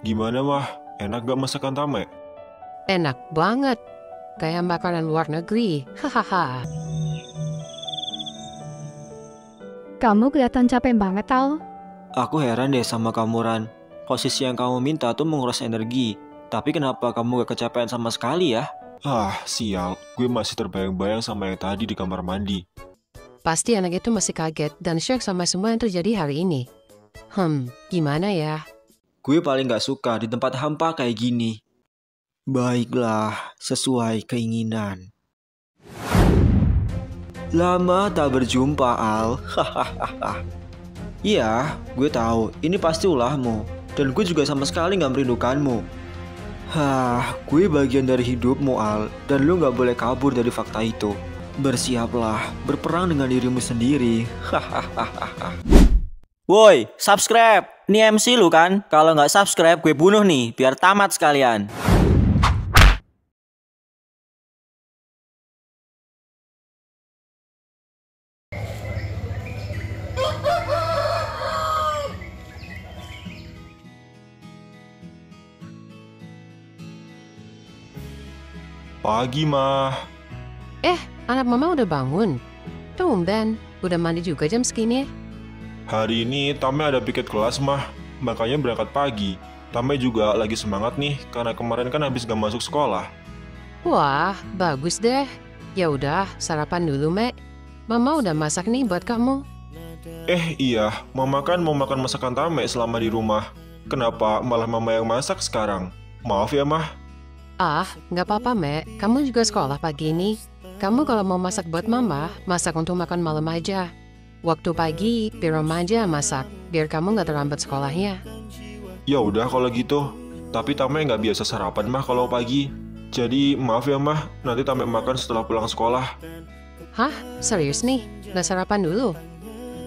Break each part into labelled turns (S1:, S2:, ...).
S1: Gimana mah? Enak gak masakan Tame?
S2: Enak banget. Kayak makanan luar negeri. Hahaha.
S3: Kamu kelihatan capek banget, Al.
S4: Aku heran deh sama kamu, Ran. Posisi yang kamu minta tuh menguras energi. Tapi kenapa kamu gak kecapean sama sekali ya?
S1: Sial. Gue masih terbayang-bayang sama yang tadi di kamar mandi.
S2: Pasti anak itu masih kaget dan shock sama semua yang terjadi hari ini. Gimana ya?
S4: Gue paling gak suka di tempat hampa kayak gini. Baiklah, sesuai keinginan. Lama tak berjumpa, Al. Hahaha. Iya, gue tahu. Ini pasti ulahmu. Dan gue juga sama sekali gak merindukanmu. Gue bagian dari hidupmu, Al. Dan lu gak boleh kabur dari fakta itu. Bersiaplah, berperang dengan dirimu sendiri. Hahaha. Woi, subscribe. Ini MC lu kan? Kalau nggak subscribe, gue bunuh nih, biar tamat sekalian.
S1: Pagi mah.
S2: Anak mama udah bangun. Tumben, udah mandi juga jam segini.
S1: Hari ini Tame ada piket kelas mah. Makanya berangkat pagi. Tame juga lagi semangat nih karena kemarin kan habis gak masuk sekolah.
S2: Wah, bagus deh. Ya udah, sarapan dulu, Mek. Mama udah masak nih buat kamu.
S1: Iya, Mama kan mau makan masakan Tame selama di rumah. Kenapa malah Mama yang masak sekarang? Maaf ya mah.
S2: Nggak apa-apa, Mek. Kamu juga sekolah pagi ini. Kamu kalau mau masak buat mama, masak untuk makan malam aja. Waktu pagi, biar mama aja masak, biar kamu nggak terlambat sekolahnya.
S1: Ya udah kalau gitu. Tapi Tame nggak biasa sarapan mah kalau pagi. Jadi maaf ya mah, nanti Tame makan setelah pulang sekolah.
S2: Hah? Serius nih? Nggak sarapan dulu?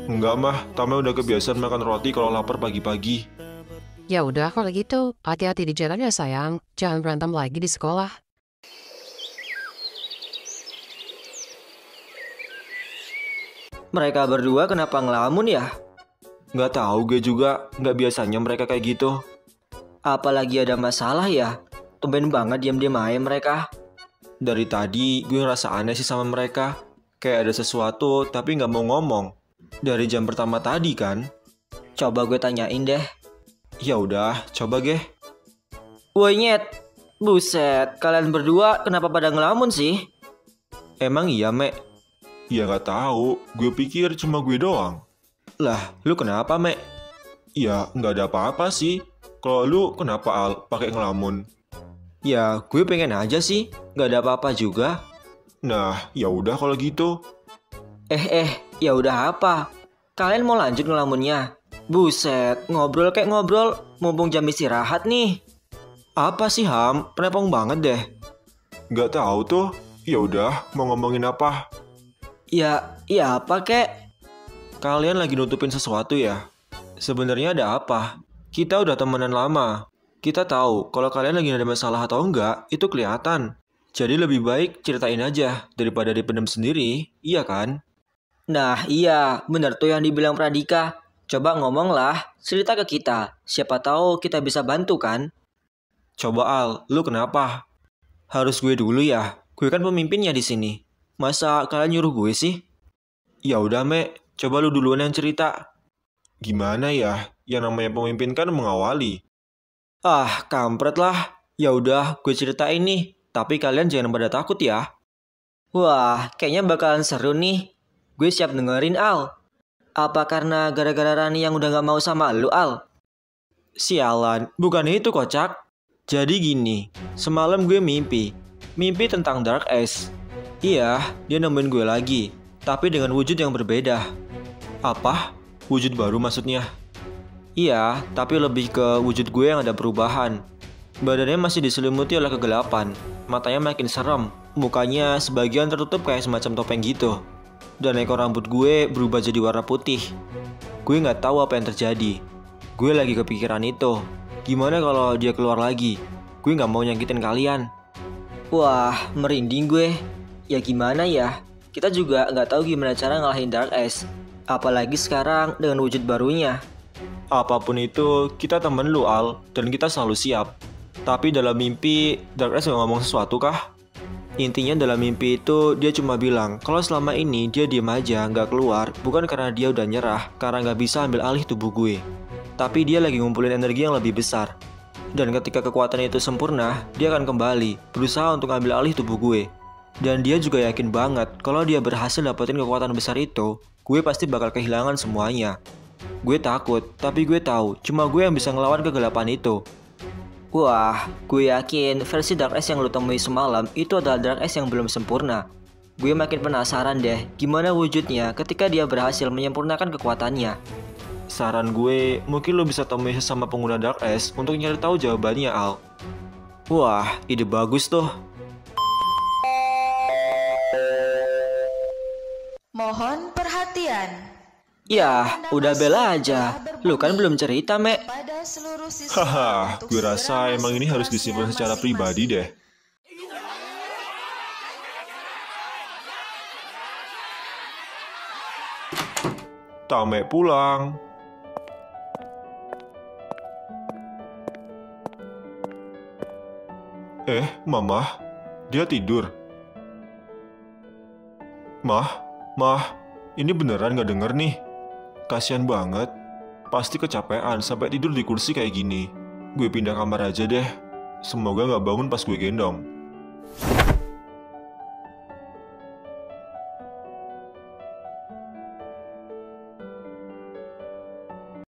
S1: Enggak mah, Tame udah kebiasaan makan roti kalau lapar pagi-pagi.
S2: Ya udah kalau gitu, hati-hati di jalan ya sayang. Jangan berantem lagi di sekolah.
S4: Mereka berdua kenapa ngelamun ya? Nggak tahu gue juga, nggak biasanya mereka kayak gitu. Apalagi ada masalah ya? Tumben banget diam-diam aja mereka. Dari tadi gue ngerasa aneh sih sama mereka. Kayak ada sesuatu tapi nggak mau ngomong. Dari jam pertama tadi kan? Coba gue tanyain deh. Ya udah, coba ge. Woi nyet, buset, kalian berdua kenapa pada ngelamun sih? Emang iya, Mek?
S1: Ya nggak tahu, gue pikir cuma gue doang.
S4: Lah, lu kenapa, Mek?
S1: Ya nggak ada apa-apa sih. Kalau lu kenapa Al pakai ngelamun?
S4: Ya, gue pengen aja sih, nggak ada apa-apa juga.
S1: Nah, ya udah kalau gitu.
S4: Ya udah apa? Kalian mau lanjut ngelamunnya? Buset, ngobrol kayak ngobrol, mumpung jam istirahat nih. Apa sih Ham? Penepong banget deh.
S1: Nggak tahu tuh. Ya udah, mau ngomongin apa?
S4: Ya apa kek? Kalian lagi nutupin sesuatu ya? Sebenarnya ada apa? Kita udah temenan lama. Kita tahu kalau kalian lagi ada masalah atau enggak, itu kelihatan. Jadi lebih baik ceritain aja daripada dipendam sendiri, iya kan? Nah iya, bener tuh yang dibilang Pradika. Coba ngomonglah, cerita ke kita. Siapa tahu kita bisa bantu kan? Coba Al, lu kenapa? Harus gue dulu ya? Gue kan pemimpinnya di sini. Masa kalian nyuruh gue sih? Ya udah, Mek. Coba lu duluan yang cerita.
S1: Gimana ya? Yang namanya pemimpin kan mengawali.
S4: Kampret lah. Ya udah, gue ceritain nih. Tapi kalian jangan pada takut ya. Wah, kayaknya bakalan seru nih. Gue siap dengerin, Al. Apa karena gara-gara Rani yang udah gak mau sama lu, Al? Sialan, bukan itu kocak. Jadi gini, semalam gue mimpi. Mimpi tentang Dark Ace. Iya, dia nemuin gue lagi, tapi dengan wujud yang berbeda. Apa? Wujud baru maksudnya? Iya, tapi lebih ke wujud gue yang ada perubahan. Badannya masih diselimuti oleh kegelapan, matanya makin serem, mukanya sebagian tertutup kayak semacam topeng gitu. Dan ekor rambut gue berubah jadi warna putih. Gue gak tahu apa yang terjadi. Gue lagi kepikiran itu. Gimana kalau dia keluar lagi? Gue gak mau nyakitin kalian. Wah, merinding gue. Ya gimana ya, kita juga nggak tahu gimana cara ngalahin Dark Ace. Apalagi sekarang dengan wujud barunya.
S1: Apapun itu, kita temen lu Al, dan kita selalu siap. Tapi dalam mimpi, Dark Ace ngomong sesuatu kah? Intinya dalam mimpi itu, dia cuma bilang kalau selama ini dia diem aja, nggak keluar, bukan karena dia udah nyerah, karena nggak bisa ambil alih tubuh gue. Tapi dia lagi ngumpulin energi yang lebih besar. Dan ketika kekuatan itu sempurna, dia akan kembali, berusaha untuk ambil alih tubuh gue. Dan dia juga yakin banget kalau dia berhasil dapetin kekuatan besar itu, gue pasti bakal kehilangan semuanya. Gue takut, tapi gue tahu cuma gue yang bisa ngelawan kegelapan itu.
S4: Wah, gue yakin versi Dark Ace yang lu temui semalam itu adalah Dark Ace yang belum sempurna. Gue makin penasaran deh gimana wujudnya ketika dia berhasil menyempurnakan kekuatannya.
S1: Saran gue, mungkin lo bisa temui sesama pengguna Dark Ace untuk nyari tahu jawabannya, Al.
S4: Wah, ide bagus tuh.
S5: Mohon perhatian.
S4: Ya, udah bela aja. Lu kan belum cerita, Mek.
S5: Pada seluruh siswa
S1: Haha,
S5: untuk
S1: gue
S5: segera
S1: rasa emang
S5: masuk
S1: ini harus
S5: kelasnya
S1: disimpan secara
S5: masing-masing.
S1: pribadi deh. Tame pulang. Mama, dia tidur. Mah, ini beneran gak denger nih. Kasian banget. Pasti kecapean sampai tidur di kursi kayak gini. Gue pindah kamar aja deh. Semoga gak bangun pas gue gendong.